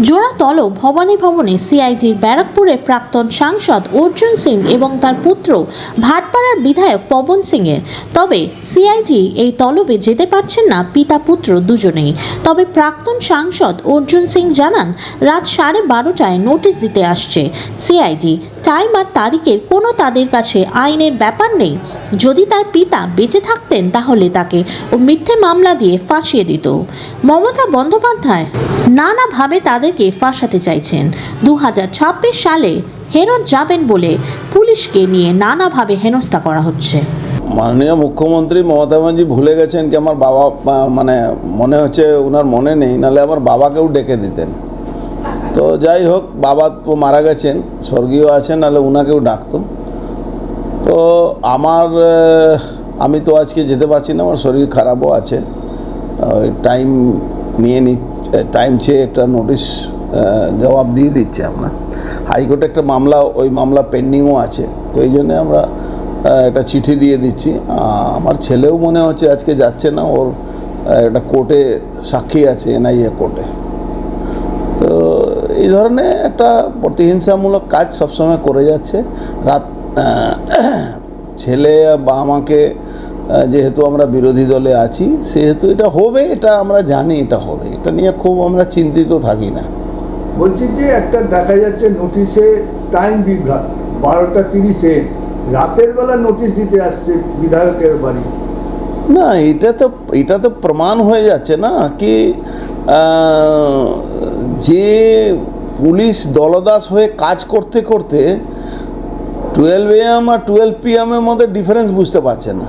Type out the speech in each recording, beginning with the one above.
জোড়াতল ভবানী ভবনে সিআইডির ব্যারাকপুরের প্রাক্তন সাংসদ অর্জুন সিং এবং তার পুত্র ভাটপাড়ার বিধায়ক পবন সিংয়ের। তবে সিআইডি এই তলবে যেতে পারছেন না পিতা পুত্র দুজনেই। তবে প্রাক্তন সাংসদ অর্জুন সিং জানান, রাত 12:30টায় নোটিশ দিতে আসছে সিআইডি। টাইম আর তারিখের কোনো তাদের কাছে আইনের ব্যাপার নেই। যদি তার পিতা বেঁচে থাকতেন তাহলে তাকে মিথ্যে মামলা দিয়ে ফাঁসিয়ে দিত। মমতা বন্দ্যোপাধ্যায় নানাভাবে তাদেরকে ফাঁসাতে চাইছেন। 2026 সালে হেরত যাবেন বলে পুলিশকে নিয়ে নানাভাবে হেনস্থা করা হচ্ছে। মাননীয় মুখ্যমন্ত্রী মমতা ব্যানার্জি ভুলে গেছেন কি আমার বাবা, মানে মনে হচ্ছে ওনার মনে নেই, নাহলে আমার বাবাকেও ডেকে দিতেন। তো যাই হোক, বাবা তো মারা গেছেন, স্বর্গীয় আছেন, নাহলে ওনাকেও ডাকতো। তো আমি তো আজকে যেতে পারছি না, আমার শরীর খারাপও আছে। টাইম নিয়ে টাইম চেয়ে একটা নোটিশ জবাব দিয়ে দিচ্ছে আপনার হাইকোর্টে একটা মামলা, ওই মামলা পেন্ডিংও আছে। তো এই জন্যে আমরা একটা চিঠি দিয়ে দিচ্ছি। আমার ছেলেও মনে হচ্ছে আজকে যাচ্ছে না, ওর একটা কোর্টে সাক্ষী আছে, এনআইএ কোর্টে। তো এই ধরনের একটা প্রতিহিংসামূলক কাজ সবসময় করে যাচ্ছে। ছেলে বা আমাকে, যেহেতু আমরা বিরোধী দলে আছি, সেহেতু এটা হবে, এটা আমরা জানি এটা হবে, এটা নিয়ে খুব আমরা চিন্তিত থাকি না। বলছি যে একটা দেখা যাচ্ছে নোটিশে টাইম বিভ্রাট, 12:30 রাতের বেলা নোটিশ দিতে আসছে বিধায়কের বাড়ি। না, এটা তো প্রমাণ হয়ে যাচ্ছে না কি যে পুলিশ দলদাস হয়ে কাজ করতে করতে 12 AM আর 12 PM এর মধ্যে ডিফারেন্স বুঝতে পারছে না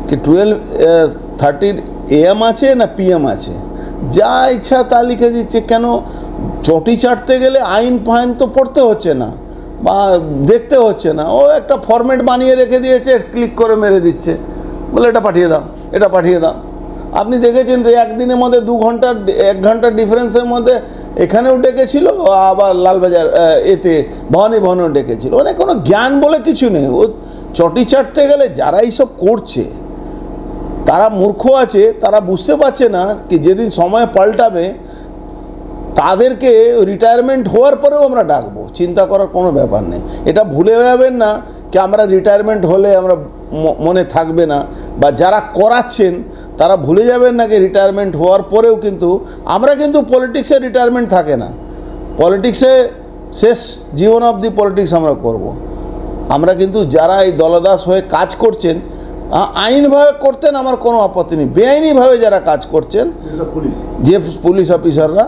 কি 12:30 AM আছে না PM আছে, যা ইচ্ছা তা লিখে দিচ্ছে। কেন চটি চাটতে গেলে আইন ফাইন তো পড়তে হচ্ছে না বা দেখতে হচ্ছে না, ও একটা ফরম্যাট বানিয়ে রেখে দিয়েছে, ক্লিক করে মেরে দিচ্ছে, বলে এটা পাঠিয়ে দাও, এটা পাঠিয়ে দাও। আপনি দেখেছেন যে একদিনের মধ্যে 1 ঘন্টার ডিফারেন্সের মধ্যে এখানেও ডেকেছিল, আবার লালবাজার ভবানী ভবনেও ডেকেছিল। মানে কোনো জ্ঞান বলে কিছু নেই। ও চটি চাটতে গেলে যারা এইসব করছে তারা মূর্খ আছে, তারা বুঝতে পারছে না কি যেদিন সময় পাল্টাবে তাদেরকে রিটায়ারমেন্ট হওয়ার পরেও আমরা ডাকবো, চিন্তা করার কোনো ব্যাপার নেই। এটা ভুলে যাবেন না কি আমরা রিটায়ারমেন্ট হলে আমরা মনে থাকবে না, বা যারা করাচ্ছেন তারা ভুলে যাবেন না কি রিটায়ারমেন্ট হওয়ার পরেও কিন্তু আমরা কিন্তু পলিটিক্সে রিটায়ারমেন্ট থাকে না, পলিটিক্সে শেষ জীবন অবধি পলিটিক্স আমরা করব। আমরা কিন্তু যারা এই দলদাস হয়ে কাজ করছেন, আইনভাবে করতেন আমার কোনো আপত্তি নেই, বেআইনিভাবে যারা কাজ করছেন যে পুলিশ অফিসাররা,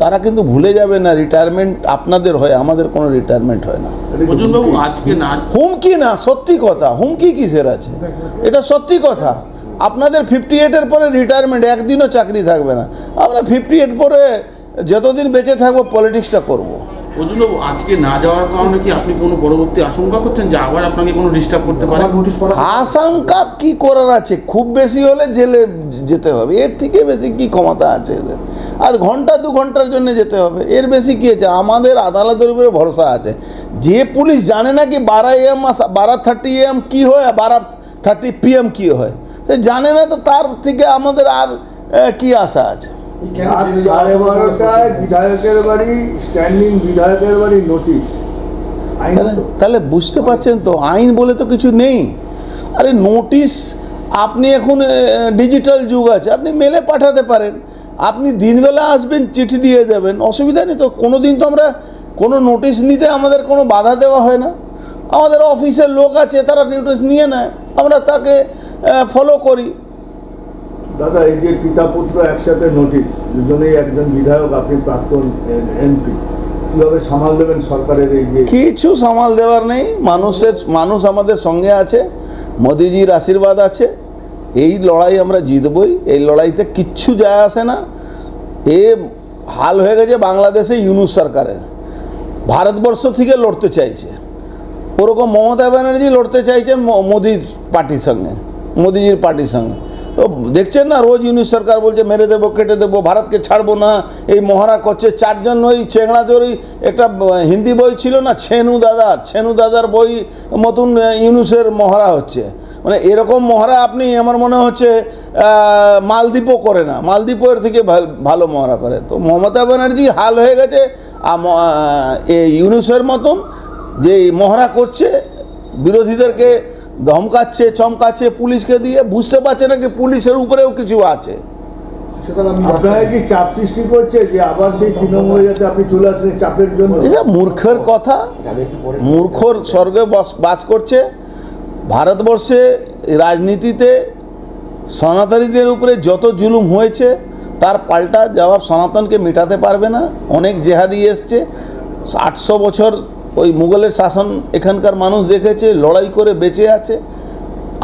তারা কিন্তু ভুলে যাবে না রিটায়ারমেন্ট আপনাদের হয়, আমাদের কোনো রিটায়ারমেন্ট হয় না। আজকে না হুমকি না, সত্যি কথা। হুমকি কিসের আছে? এটা সত্যি কথা। আপনাদের 58-এর পরে রিটায়ারমেন্ট, একদিনও চাকরি থাকবে না। আমরা 58 পরে যতদিন বেঁচে থাকবো পলিটিক্সটা করবো। অর্জুনবাবু, আজকে না যাওয়ার কারণে কি আপনি কোনো পরবর্তী আশঙ্কা করছেন যে আবার আপনাকে কোনো ডিস্টার্ব করতে পারে? আশঙ্কা কি করার আছে? খুব বেশি হলে জেলে যেতে হবে, এর থেকে বেশি কি ক্ষমতা আছে এদের? আর 1-2 ঘন্টার জন্য যেতে হবে, এর বেশি কী আছে? আমাদের আদালতের উপরে ভরসা আছে। যে পুলিশ জানে না কি 12 AM 12:30 AM কী হয়, 12:30 PM কী হয়, সে জানে না, তো তার থেকে আমাদের আর কি আশা আছে? 12:30টায় বিধায়কের বাড়ি, স্ট্যান্ডিং বিধায়কের বাড়ি নোটিশ। তাহলে বুঝতে পারছেন তো, আইন বলে তো কিছু নেই। আরে নোটিশ আপনি এখন ডিজিটাল যুগ আছে, আপনি মেলে পাঠাতে পারেন, আপনি দিনবেলা আসবেন চিঠি দিয়ে যাবেন, অসুবিধা নেই তো। কোনো দিন তো আমরা কোনো নোটিশ নিতে আমাদের কোনো বাধা দেওয়া হয় না। আমাদের অফিসের লোক আছে, তারা নোটিশ নিয়ে নেয়, আমরা তাকে ফলো করি। দাদা, এই যে পিতা পুত্র একসাথে নোটিশ, দুজনেই একজন বিধায়ক, আপনি প্রাক্তন MP, কীভাবে সামাল দেবেন সরকারের এই যে? কিছু সামাল দেওয়ার নেই। মানুষ আমাদের সঙ্গে আছে, মোদিজির আশীর্বাদ আছে। এই লড়াই আমরা জিতবই, এই লড়াইতে কিচ্ছু যায় আসে না। এ হাল হয়ে গেছে বাংলাদেশে ইউনূস সরকারের, ভারতবর্ষ থেকে লড়তে চাইছে। ওরকম মমতা ব্যানার্জি লড়তে চাইছেন মোদির পার্টির সঙ্গে, মোদিজির পার্টির সঙ্গে। তো দেখছেন না, রোজ ইউনূস সরকার বলছে মেরে দেবো, কেটে দেবো, ভারতকে ছাড়বো না, এই মহারা করছে। 4 জন ওই চেংড়াদের, ওই একটা হিন্দি বই ছিল না, ছেনু দাদার বই মতন ইউনূসের মহারা হচ্ছে। মানে এরকম মহড়া আপনি আমার মনে হচ্ছে মালদ্বীপও করে না, মালদ্বীপের থেকে ভালো মহড়া করে। তো মমতা ব্যানার্জি হাল হয়ে গেছে ইউনুসের মতন, যে মহড়া করছে, বিরোধীদেরকে ধমকাচ্ছে, চমকাচ্ছে পুলিশকে দিয়ে, বুঝতে পারছে না কি পুলিশের উপরেও কিছু আছে। আপনারা কি চাপ সৃষ্টি করছে যে আবার সেই তৃণমূলে যাতে আপনি চলে আসেন চাপের জন্য? এটা মূর্খের কথা, মূর্খর স্বর্গে বাস করছে। ভারতবর্ষে রাজনীতিতে সনাতনীদের উপরে যত জুলুম হয়েছে তার পাল্টা জবাব সনাতনকে মেটাতে পারবে না। অনেক জেহাদি এসছে, 800 বছর ওই মুঘলের শাসন এখানকার মানুষ দেখেছে, লড়াই করে বেঁচে আছে,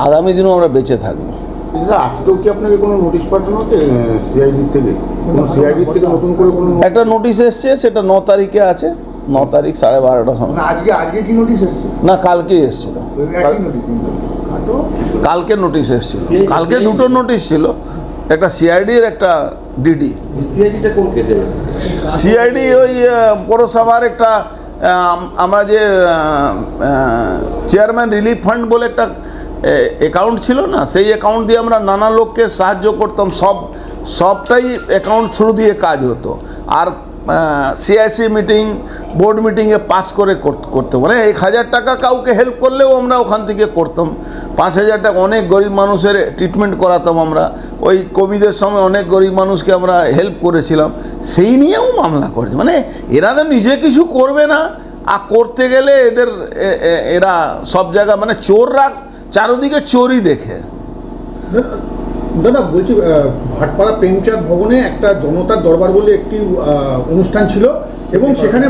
আগামী দিনও আমরা বেঁচে থাকবো। আজকেও কি আপনাকে কোনো নোটিশ পাঠানো হচ্ছে সিআইডির থেকে? সিআইডির থেকে নতুন করে কোনো একটা নোটিশ এসছে, সেটা 9 তারিখে আছে, 9 তারিখ 12:30টার সময়। আজকে কি নোটিশ এসছে? না, কালকে এসেছিল, একই নোটিশ খাটো। কালকে নোটিশ এসেছিল, কালকে দুটো নোটিশ ছিল, একটা সিআইডির একটা ডিডি। সিআইডিটা কোন কেসে? সিআইডি ওই পৌরসভার একটা আমরা যে চেয়ারম্যান রিলিফ ফান্ড বলে একটা অ্যাকাউন্ট ছিল না, সেই অ্যাকাউন্ট দিয়ে আমরা নানা লোককে সাহায্য করতাম, সবটাই অ্যাকাউন্ট থ্রু দিয়ে কাজ হতো। আর সিআইসি মিটিং, বোর্ড মিটিংয়ে পাস করে করতে, মানে 1000 টাকা কাউকে হেল্প করলেও আমরা ওখান থেকে করতাম। 5000 টাকা অনেক গরিব মানুষের ট্রিটমেন্ট করাতাম আমরা। ওই কোভিডের সময় অনেক গরিব মানুষকে আমরা হেল্প করেছিলাম, সেই নিয়েও মামলা করেছে। মানে এরা তো নিজে কিছু করবে না, আর করতে গেলে এরা সব জায়গা, মানে চোররা চারদিকে চোরই দেখে। দাদা বলছি, ভাটপাড়া প্রেমচাঁদ ভবনে একটা জনতার দরবার বলে একটি অনুষ্ঠান ছিল এবং সেখানে